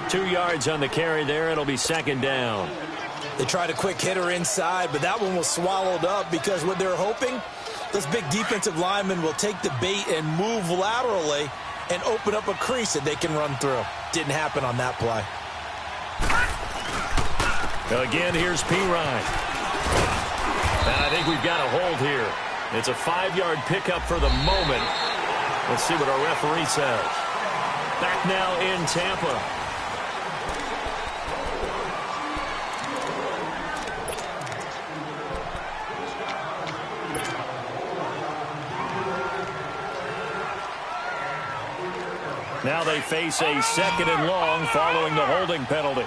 2 yards on the carry there. It'll be 2nd down. They tried a quick hitter inside, but that one was swallowed up because what they're hoping, this big defensive lineman will take the bait and move laterally and open up a crease that they can run through. Didn't happen on that play. Again, here's Pirine. And I think we've got a hold here. It's a 5-yard pickup for the moment. Let's see what our referee says. Back now in Tampa. Now they face a 2nd and long following the holding penalty.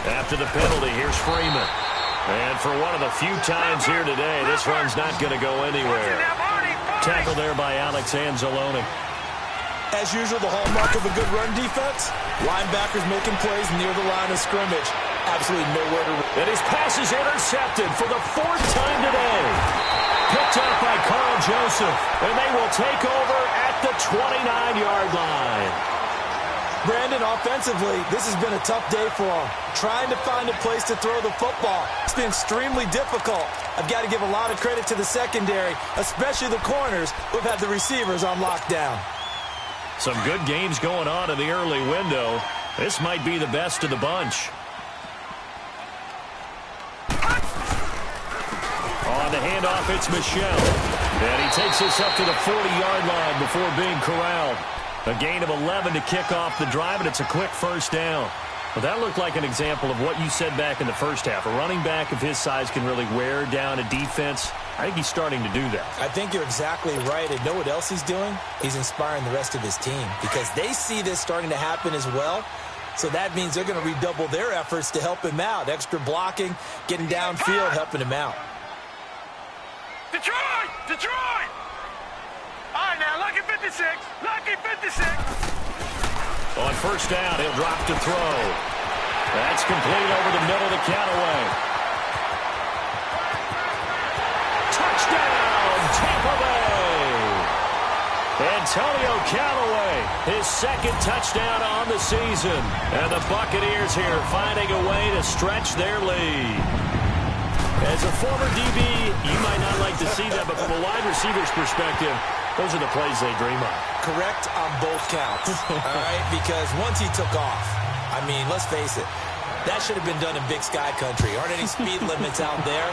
After the penalty, here's Freeman. And for one of the few times here today, this run's not going to go anywhere. Tackled there by Alex Anzalone. As usual, the hallmark of a good run defense, linebackers making plays near the line of scrimmage. Absolutely nowhere to run. And his pass is intercepted for the 4th time today. Picked up by Carl Joseph. And they will take over at the 29-yard line. Brandon, offensively, this has been a tough day for him. Trying to find a place to throw the football. It's been extremely difficult. I've got to give a lot of credit to the secondary, especially the corners who have had the receivers on lockdown. Some good games going on in the early window. This might be the best of the bunch. On the handoff, it's Michel. And he takes this up to the 40-yard line before being corralled. A gain of 11 to kick off the drive, and it's a quick 1st down. Well, that looked like an example of what you said back in the first half. A running back of his size can really wear down a defense. I think he's starting to do that. I think you're exactly right. And know what else he's doing? He's inspiring the rest of his team because they see this starting to happen as well. So that means they're going to redouble their efforts to help him out. Extra blocking, getting downfield, helping him out. Detroit! Detroit! All right, now, lucky 56. Lucky 56. On 1st down, he'll drop to throw. That's complete over the middle to Callaway. Touchdown, Tampa Bay! Antonio Callaway, his 2nd touchdown on the season. And the Buccaneers here finding a way to stretch their lead. As a former DB, you might not like to see that, but from a wide receiver's perspective, those are the plays they dream of. Correct on both counts, all right? Because once he took off, I mean, let's face it, that should have been done in Big Sky Country. Aren't any speed limits out there?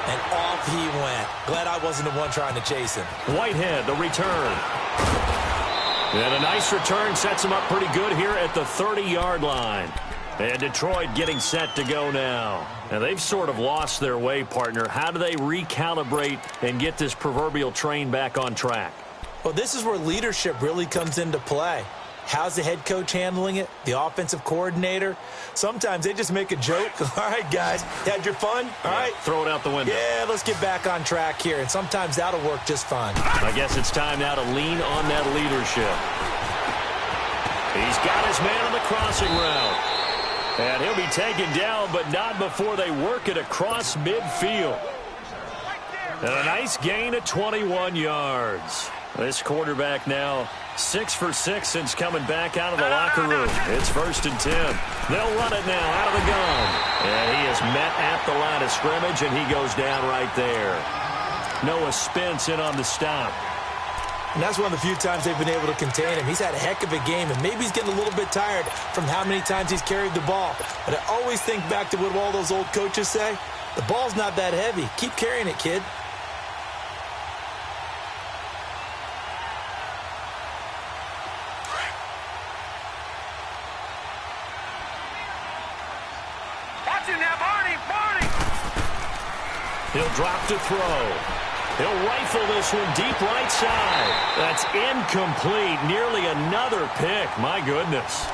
And off he went. Glad I wasn't the one trying to chase him. Whitehead, the return. And a nice return sets him up pretty good here at the 30-yard line. And Detroit getting set to go now. And they've sort of lost their way, partner. How do they recalibrate and get this proverbial train back on track? Well, this is where leadership really comes into play. How's the head coach handling it? The offensive coordinator? Sometimes they just make a joke. All right, guys, had your fun? All right. Throw it out the window. Yeah, let's get back on track here. And sometimes that'll work just fine. I guess it's time now to lean on that leadership. He's got his man on the crossing route. And he'll be taken down, but not before they work it across midfield. And a nice gain of 21 yards. This quarterback now 6 for 6 since coming back out of the locker room. It's 1st and 10. They'll run it now out of the gun. And he is met at the line of scrimmage, and he goes down right there. Noah Spence in on the stop. And that's one of the few times they've been able to contain him. He's had a heck of a game, and maybe he's getting a little bit tired from how many times he's carried the ball. But I always think back to what all those old coaches say. The ball's not that heavy. Keep carrying it, kid. He'll drop to throw. He'll rifle this one deep right side. That's incomplete. Nearly another pick. My goodness.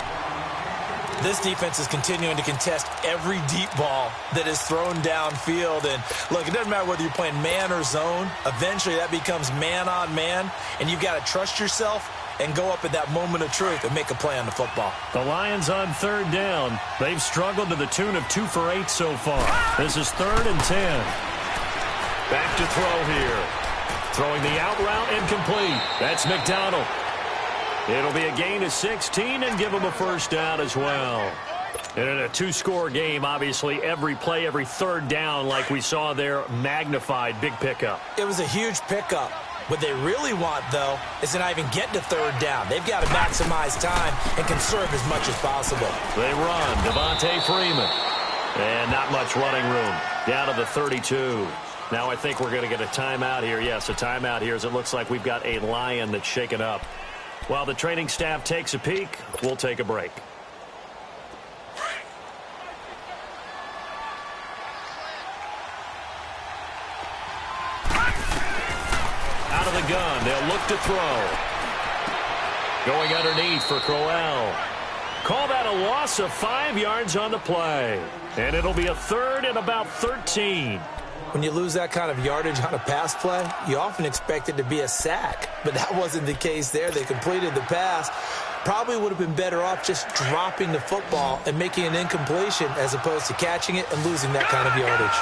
This defense is continuing to contest every deep ball that is thrown downfield. And, look, it doesn't matter whether you're playing man or zone. Eventually that becomes man on man, and you've got to trust yourself and go up at that moment of truth and make a play on the football. The Lions on 3rd down. They've struggled to the tune of 2 for 8 so far. This is 3rd and 10. Back to throw here. Throwing the out route incomplete. That's McDonald. It'll be a gain of 16 and give him a 1st down as well. And in a 2-score game, obviously every play, every 3rd down like we saw there, magnified. Big pickup. It was a huge pickup. What they really want, though, is to not even get to 3rd down. They've got to maximize time and conserve as much as possible. They run. Devontae Freeman. And not much running room. Down to the 32. Now I think we're going to get a timeout here. Yes, a timeout here as it looks like we've got a Lion that's shaken up. While the training staff takes a peek, we'll take a break. Out of the gun, they'll look to throw. Going underneath for Crowell. Call that a loss of 5 yards on the play. And it'll be a 3rd and about 13. When you lose that kind of yardage on a pass play, you often expect it to be a sack. But that wasn't the case there. They completed the pass. Probably would have been better off just dropping the football and making an incompletion as opposed to catching it and losing that kind of yardage.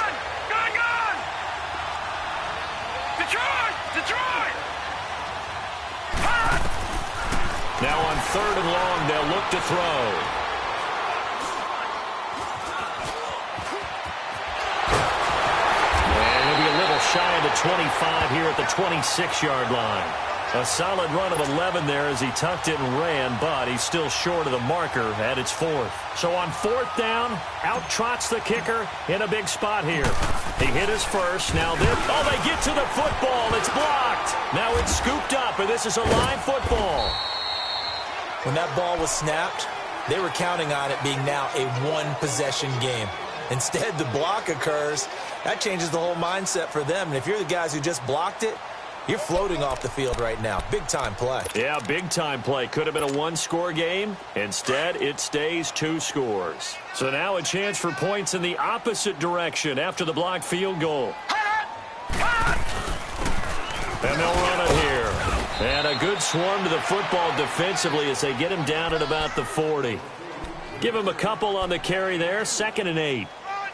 Detroit! Now on 3rd and long, they'll look to throw. Shy of the 25 here at the 26-yard line. A solid run of 11 there as he tucked it and ran, but he's still short of the marker at its 4th. So on 4th down, out trots the kicker in a big spot here. He hit his first. Now they get to the football. It's blocked. Now it's scooped up, and this is a live football. When that ball was snapped, they were counting on it being now a 1-possession game. Instead, the block occurs. That changes the whole mindset for them. And if you're the guys who just blocked it, you're floating off the field right now. Big-time play. Yeah, big-time play. Could have been a 1-score game. Instead, it stays 2 scores. So now a chance for points in the opposite direction after the blocked field goal. And they'll run it here. And a good swarm to the football defensively as they get him down at about the 40. Give him a couple on the carry there. 2nd and 8.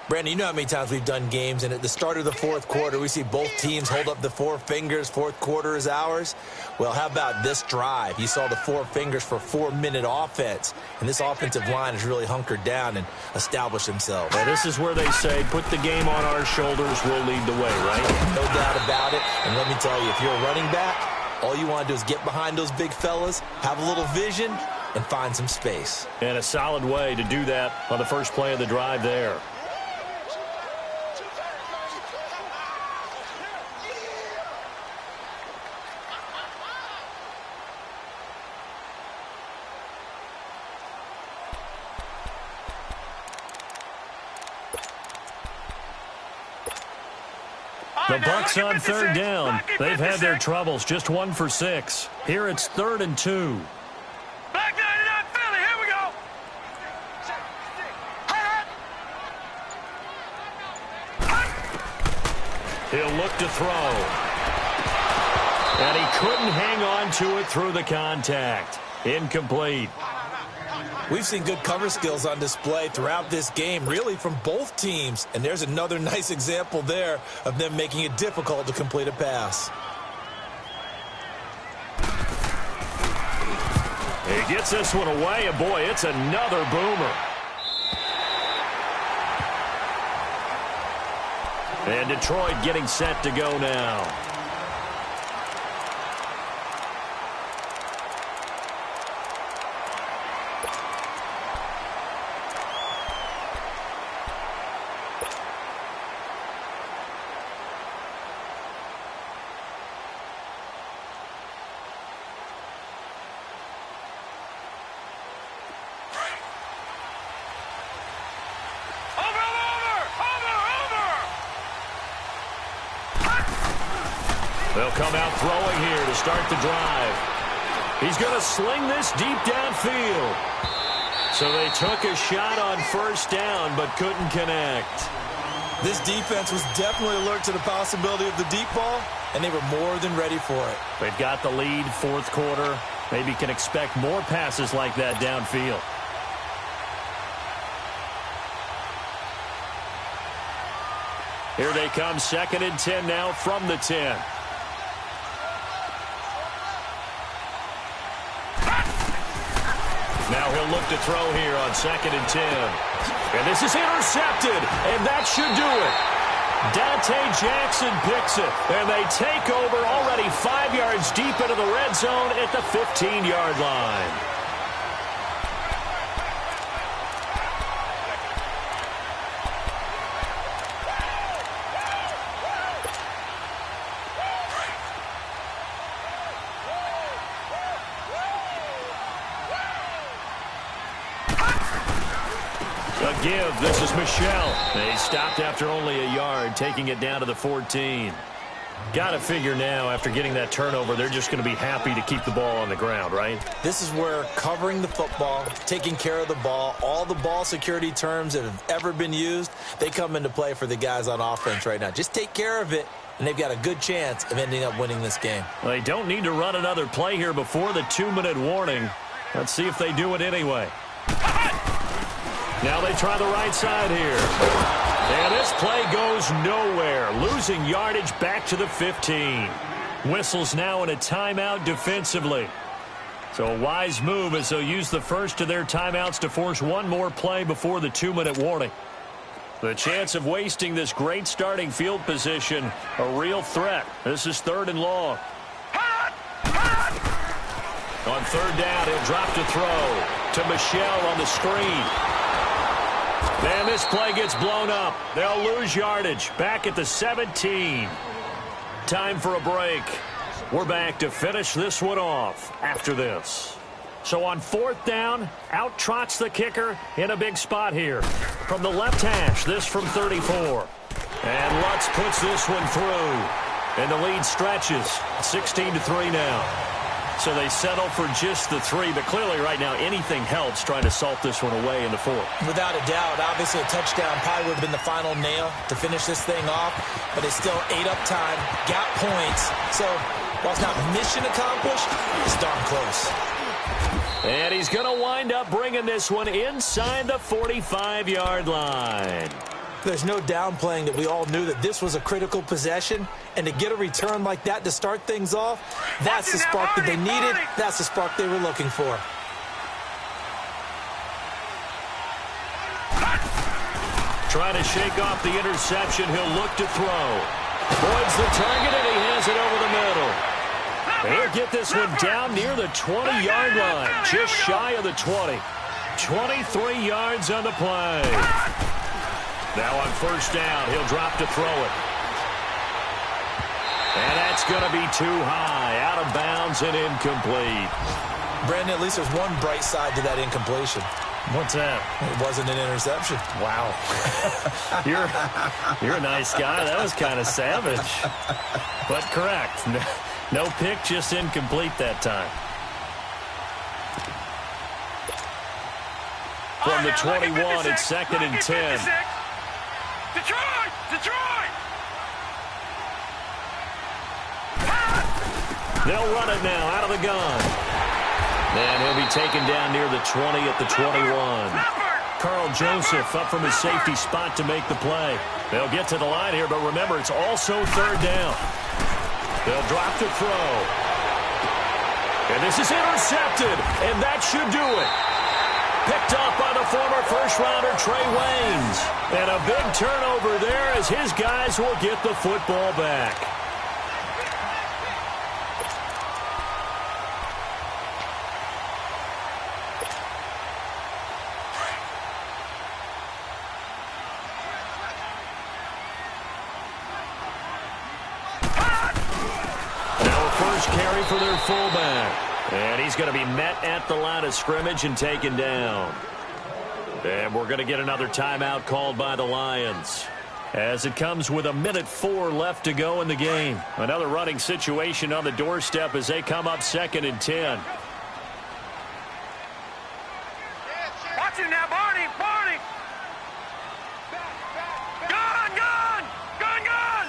Brandon, you know how many times we've done games, and at the start of the 4th quarter, we see both teams hold up the 4 fingers. 4th quarter is ours. Well, how about this drive? You saw the 4 fingers for 4-minute offense, and this offensive line has really hunkered down and established themselves. Well, this is where they say, put the game on our shoulders, we'll lead the way, right? No doubt about it. And let me tell you, if you're a running back, all you want to do is get behind those big fellas, have a little vision, and find some space. And a solid way to do that on the first play of the drive there. The The Bucs on third down. They've had their troubles, just 1 for 6. Here it's 3rd and 2. Black 99 Philly, here we go. He'll look to throw. And he couldn't hang on to it through the contact. Incomplete. We've seen good cover skills on display throughout this game, really from both teams. And there's another nice example there of them making it difficult to complete a pass. He gets this one away, and boy, it's another boomer. And Detroit getting set to go now. They'll come out throwing here to start the drive. He's going to sling this deep downfield. So they took a shot on first down but couldn't connect. This defense was definitely alert to the possibility of the deep ball, and they were more than ready for it. They've got the lead, 4th quarter. Maybe can expect more passes like that downfield. Here they come, 2nd and 10 now from the 10. Now he'll look to throw here on 2nd and 10. And this is intercepted, and that should do it. Dante Jackson picks it, and they take over already 5 yards deep into the red zone at the 15-yard line. Give. This is Michelle. They stopped after only a yard, taking it down to the 14. Got to figure now, after getting that turnover, they're just going to be happy to keep the ball on the ground, right? This is where covering the football, taking care of the ball, all the ball security terms that have ever been used, they come into play for the guys on offense right now. Just take care of it, and they've got a good chance of ending up winning this game. Well, they don't need to run another play here before the 2-minute warning. Let's see if they do it anyway. Now they try the right side here. And this play goes nowhere, losing yardage back to the 15. Whistles now in a timeout defensively. So a wise move as they'll use the first of their timeouts to force one more play before the 2-minute warning. The chance of wasting this great starting field position, a real threat. This is 3rd and long. On 3rd down, he'll drop to throw to Michelle on the screen. And this play gets blown up. They'll lose yardage back at the 17. Time for a break. We're back to finish this one off after this. So on 4th down, out trots the kicker in a big spot here. From the left hash, this from 34. And Lutz puts this one through. And the lead stretches. 16-3 now. So they settle for just the 3, but clearly right now anything helps trying to salt this one away in the 4th. Without a doubt, obviously a touchdown probably would have been the final nail to finish this thing off, but it's still ate up time, got points. So while it's not mission accomplished, it's darn close. And he's going to wind up bringing this one inside the 45-yard line. There's no downplaying that we all knew that this was a critical possession, and to get a return like that to start things off, that's the spark that they needed. That's the spark they were looking for. Trying to shake off the interception. He'll look to throw. Boyd's the target, and he has it over the middle. And he'll get this one down near the 20-yard line, just shy of the 20. 23 yards on the play. Now on 1st down, he'll drop to throw it. And that's going to be too high, out of bounds and incomplete. Brandon, at least there's one bright side to that incompletion. What's that? It wasn't an interception. Wow. You're a nice guy. That was kind of savage. But correct. No pick, just incomplete that time. From the 21, it's 2nd and 10. Detroit! Detroit! They'll run it now out of the gun. And he'll be taken down near the 20 at the 21. Carl Joseph up from his safety spot to make the play. They'll get to the line here, but remember, it's also 3rd down. They'll drop to throw. And this is intercepted, and that should do it. Picked up by the former first-rounder Trey Waynes. And a big turnover there as his guys will get the football back. Carry for their fullback. And he's going to be met at the line of scrimmage and taken down. And we're going to get another timeout called by the Lions, as it comes with 1:04 left to go in the game. Another running situation on the doorstep as they come up 2nd and 10. Watch him now, Barney! Barney! Gun! Gun! Gun! Gun!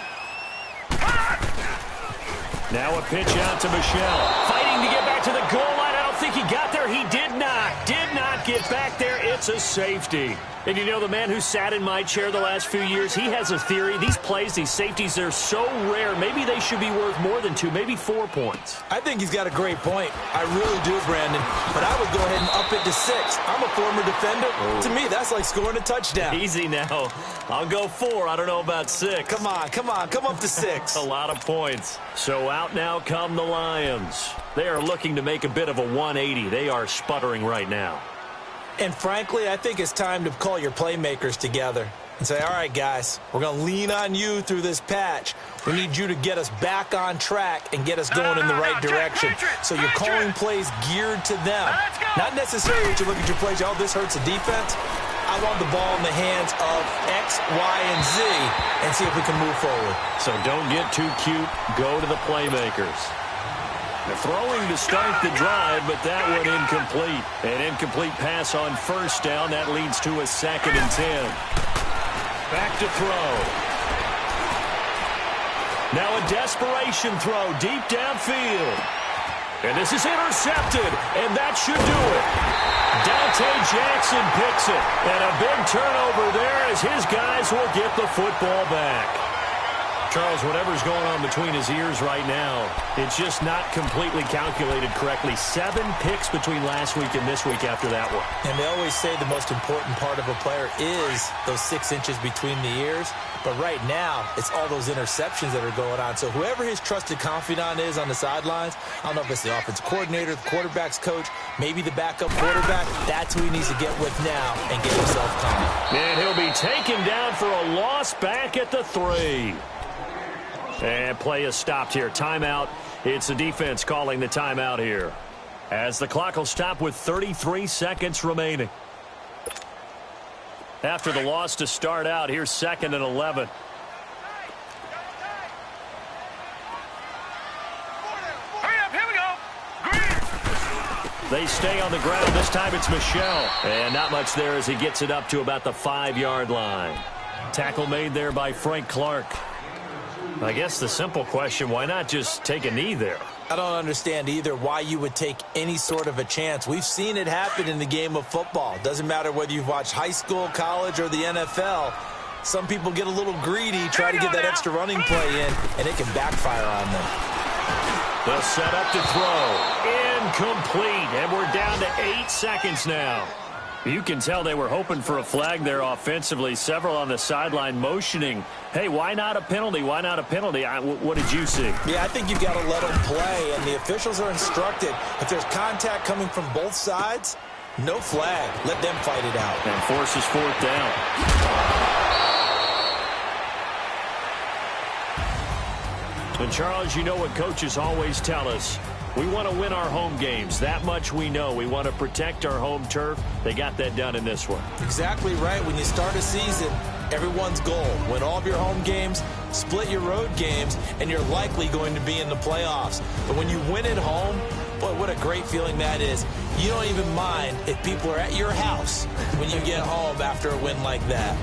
Now a pitch out to Michelle. Fighting to get back to the goal line. I don't think he got there. He did not. Did not get back there. It's a safety. And you know, the man who sat in my chair the last few years, he has a theory. These plays, these safeties, they're so rare. Maybe they should be worth more than 2, maybe 4 points. I think he's got a great point. I really do, Brandon. But I would go ahead and up it to 6. I'm a former defender. Oh. To me, that's like scoring a touchdown. Easy now. I'll go 4. I don't know about 6. Come on. Come up to 6. A lot of points. So out now come the Lions. They are looking to make a bit of a 180. They are sputtering right now. And frankly, I think it's time to call your playmakers together and say, all right, guys, we're going to lean on you through this patch. We need you to get us back on track and get us going in the right direction. So you're calling plays geared to them. Not necessarily that you look at your plays, oh, this hurts the defense. I want the ball in the hands of X, Y, and Z and see if we can move forward. So don't get too cute. Go to the playmakers. They're throwing to start the drive, but that one incomplete. An incomplete pass on 1st down. That leads to a 2nd and 10. Back to throw. Now a desperation throw deep downfield. And this is intercepted, and that should do it. Dante Jackson picks it. And a big turnover there as his guys will get the football back. Charles, whatever's going on between his ears right now, it's just not completely calculated correctly. 7 picks between last week and this week after that one. And they always say the most important part of a player is those 6 inches between the ears. But right now, it's all those interceptions that are going on. So whoever his trusted confidant is on the sidelines, I don't know if it's the offensive coordinator, the quarterback's coach, maybe the backup quarterback, that's who he needs to get with now and get himself calm. And he'll be taken down for a loss back at the 3. And play is stopped here. Timeout. It's the defense calling the timeout here, as the clock will stop with 33 seconds remaining. After the loss to start out, here's 2nd and 11. Hurry up, here we go. Green. They stay on the ground. This time it's Michelle. And not much there as he gets it up to about the 5-yard line. Tackle made there by Frank Clark. I guess the simple question, why not just take a knee there? I don't understand either why you would take any sort of a chance. We've seen it happen in the game of football. Doesn't matter whether you've watched high school, college, or the NFL. Some people get a little greedy, try to get that extra running play in, and it can backfire on them. They'll set up to throw. Incomplete. And we're down to 8 seconds now. You can tell they were hoping for a flag there offensively. Several on the sideline motioning, hey, why not a penalty? Why not a penalty? What did you see? Yeah, I think you've got to let them play, and the officials are instructed. If there's contact coming from both sides, no flag. Let them fight it out. And forces 4th down. And, Charles, you know what coaches always tell us. We want to win our home games. That much we know. We want to protect our home turf. They got that done in this one. Exactly right. When you start a season, everyone's goal: win all of your home games, split your road games, and you're likely going to be in the playoffs. But when you win at home, boy, what a great feeling that is. You don't even mind if people are at your house when you get home after a win like that.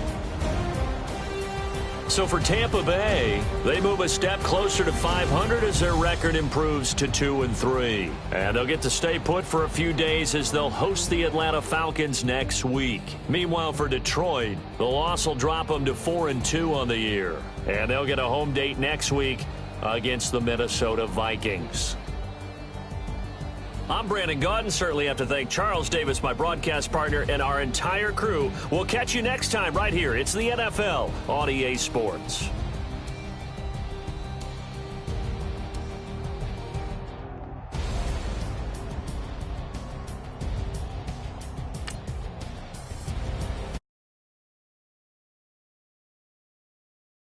So for Tampa Bay, they move a step closer to 500 as their record improves to 2-3. And they'll get to stay put for a few days as they'll host the Atlanta Falcons next week. Meanwhile, for Detroit, the loss will drop them to 4-2 on the year. And they'll get a home date next week against the Minnesota Vikings. I'm Brandon Gaudin. Certainly have to thank Charles Davis, my broadcast partner, and our entire crew. We'll catch you next time right here. It's the NFL on EA Sports.